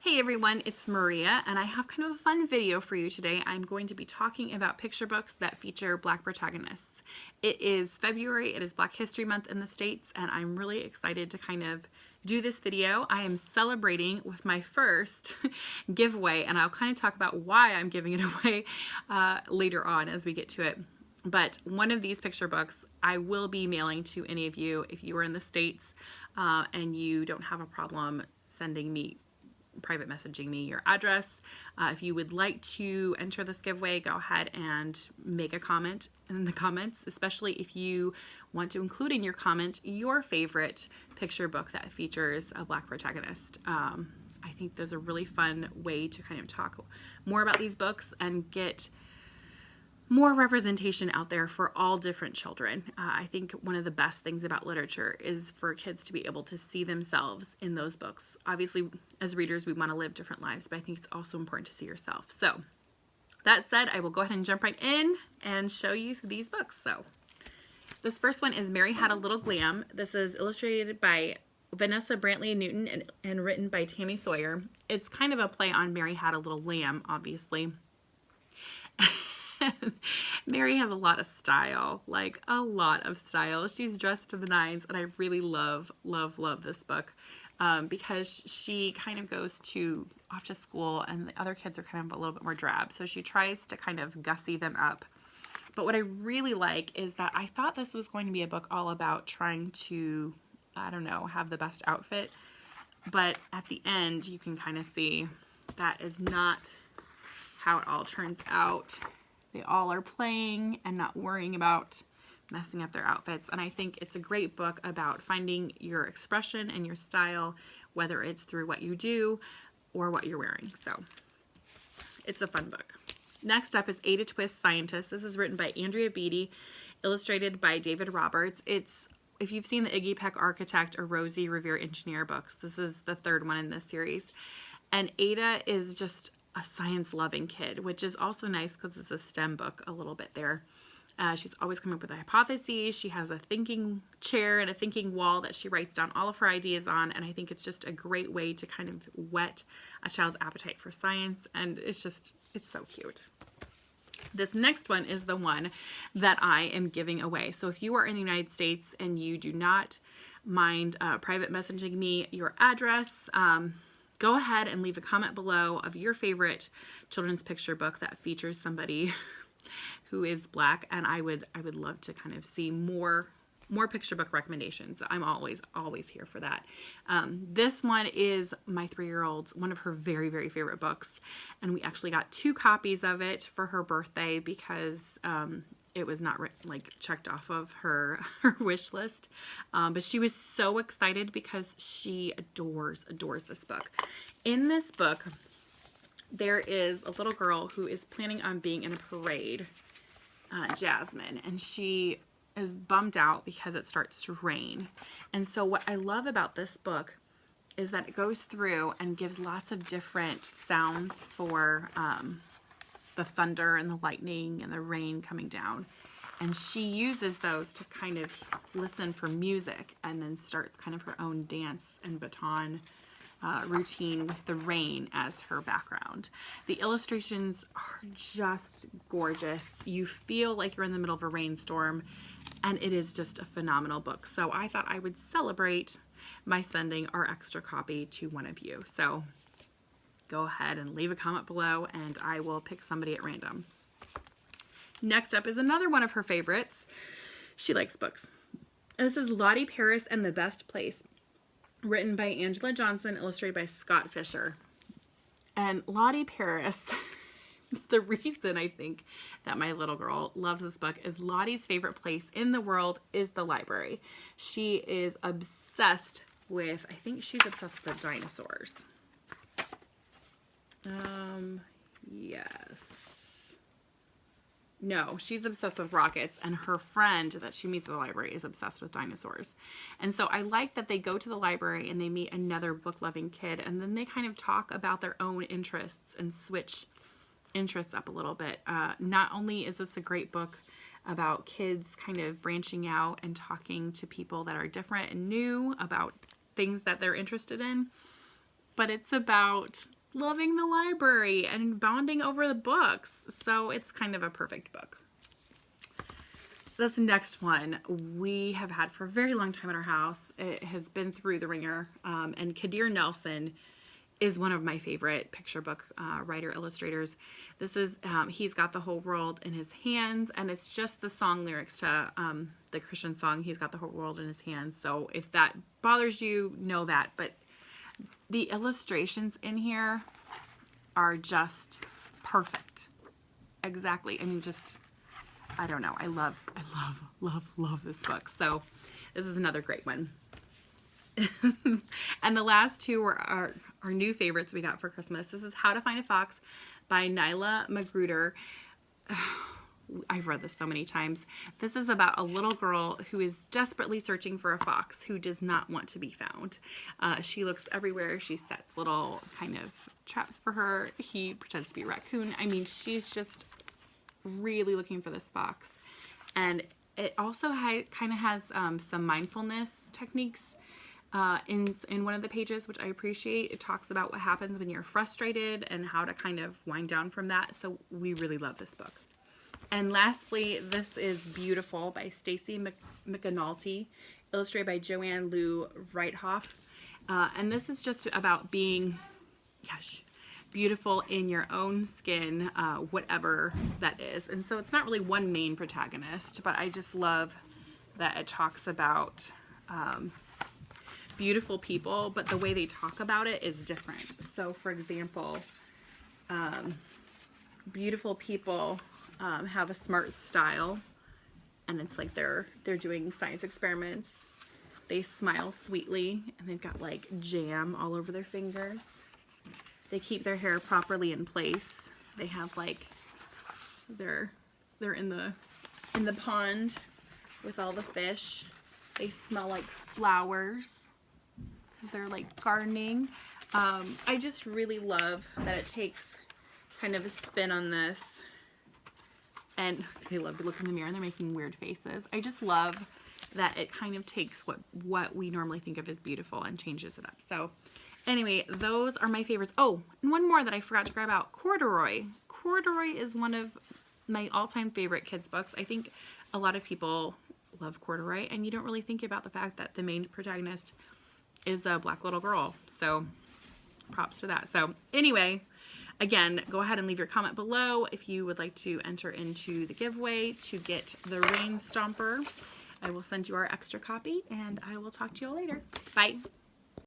Hey everyone, it's Maria, and I have kind of a fun video for you today. I'm going to be talking about picture books that feature Black protagonists. It is February, it is Black History Month in the States, and I'm really excited to kind of do this video. I am celebrating with my first giveaway, and I'll kind of talk about why I'm giving it away later on as we get to it. But one of these picture books I will be mailing to any of you if you are in the States and you don't have a problem sending me private messaging me your address. If you would like to enter this giveaway, go ahead and make a comment in the comments, especially if you want to include in your comment your favorite picture book that features a Black protagonist. I think there's a really fun way to kind of talk more about these books and get more representation out there for all different children. I think one of the best things about literature is for kids to be able to see themselves in those books. Obviously, as readers, we want to live different lives, but I think it's also important to see yourself. So, that said, I will go ahead and jump right in and show you these books. So, this first one is Mary Had a Little Glam. This is illustrated by Vanessa Brantley Newton and written by Tammy Sawyer. It's kind of a play on Mary Had a Little Lamb, obviously. Mary has a lot of style, like a lot of style. She's dressed to the nines, and I really love this book because she kind of goes off to school, and the other kids are kind of a little bit more drab. So she tries to kind of gussy them up. But what I really like is that I thought this was going to be a book all about trying to, I don't know, have the best outfit. But at the end, you can kind of see that is not how it all turns out. They all are playing and not worrying about messing up their outfits. And I think it's a great book about finding your expression and your style, whether it's through what you do or what you're wearing. So it's a fun book. Next up is Ada Twist Scientist. This is written by Andrea Beatty, illustrated by David Roberts. It's, if you've seen the Iggy Peck Architect or Rosie Revere Engineer books, this is the third one in this series. And Ada is just a science-loving kid, which is also nice because it's a STEM book a little bit there. She's always coming up with a hypothesis. She has a thinking chair and a thinking wall that she writes down all of her ideas on, and I think it's just a great way to kind of whet a child's appetite for science, and it's so cute. This next one is the one that I am giving away. So if you are in the United States and you do not mind private messaging me your address, go ahead and leave a comment below of your favorite children's picture book that features somebody who is Black, and I would love to kind of see more picture book recommendations. I'm always here for that. This one is my 3-year-old's, one of her very, very favorite books, and we actually got 2 copies of it for her birthday because it was not checked off of her wish list, but she was so excited because she adores this book. In this book, there is a little girl who is planning on being in a parade, Jasmine, and she is bummed out because it starts to rain. And so what I love about this book is that it goes through and gives lots of different sounds for the thunder and the lightning and the rain coming down. And she uses those to kind of listen for music and then starts kind of her own dance and baton routine with the rain as her background. The illustrations are just gorgeous. You feel like you're in the middle of a rainstorm, and it is just a phenomenal book. So I thought I would celebrate by sending our extra copy to one of you. So go ahead and leave a comment below, and I will pick somebody at random. Next up is another one of her favorites. She likes books. This is Lottie Paris and the Best Place, written by Angela Johnson, illustrated by Scott Fisher. And Lottie Paris, the reason I think that my little girl loves this book is Lottie's favorite place in the world is the library. She is obsessed with, I think she's obsessed with the dinosaurs. Yes. No, she's obsessed with rockets, and her friend that she meets at the library is obsessed with dinosaurs. And so I like that they go to the library and they meet another book-loving kid, and then they kind of talk about their own interests and switch interests up a little bit. Not only is this a great book about kids kind of branching out and talking to people that are different and new about things that they're interested in, but it's about loving the library and bonding over the books. So it's kind of a perfect book. This next one we have had for a very long time at our house. It has been through the ringer. And Kadir Nelson is one of my favorite picture book writer illustrators. This is, he's got the whole world in his hands, and it's just the song lyrics to the Christian song, He's Got the Whole World in His Hands. So if that bothers you, know that. But the illustrations in here are just perfect. Exactly. I mean, just, I don't know. I love this book. So this is another great one. And the last two were our new favorites we got for Christmas. This is How to Find a Fox by Nyla McGruder. I've read this so many times. This is about a little girl who is desperately searching for a fox who does not want to be found. She looks everywhere. She sets little kind of traps for her. He pretends to be a raccoon. I mean, she's just really looking for this fox. And it also kind of has some mindfulness techniques in one of the pages, which I appreciate. It talks about what happens when you're frustrated and how to kind of wind down from that. So we really love this book. And lastly, this is Beautiful by Stacy McAnulty, illustrated by Joanne Lou Reithoff. And this is just about being, gosh, beautiful in your own skin, whatever that is. And so it's not really one main protagonist, but I just love that it talks about beautiful people, but the way they talk about it is different. So for example, beautiful people have a smart style, and it's like they're doing science experiments. They smile sweetly, and they've got like jam all over their fingers. They keep their hair properly in place. They have like they're in the pond with all the fish. They smell like flowers because they're like gardening. I just really love that it takes kind of a spin on this. And they love to look in the mirror and they're making weird faces. I just love that it kind of takes what we normally think of as beautiful and changes it up. So anyway, those are my favorites. Oh, and one more that I forgot to grab out. Corduroy. Corduroy is one of my all-time favorite kids books. I think a lot of people love Corduroy, and you don't really think about the fact that the main protagonist is a black little girl. So props to that. So anyway, again, go ahead and leave your comment below if you would like to enter into the giveaway to get the Rain Stomper. I will send you our extra copy, and I will talk to you all later. Bye.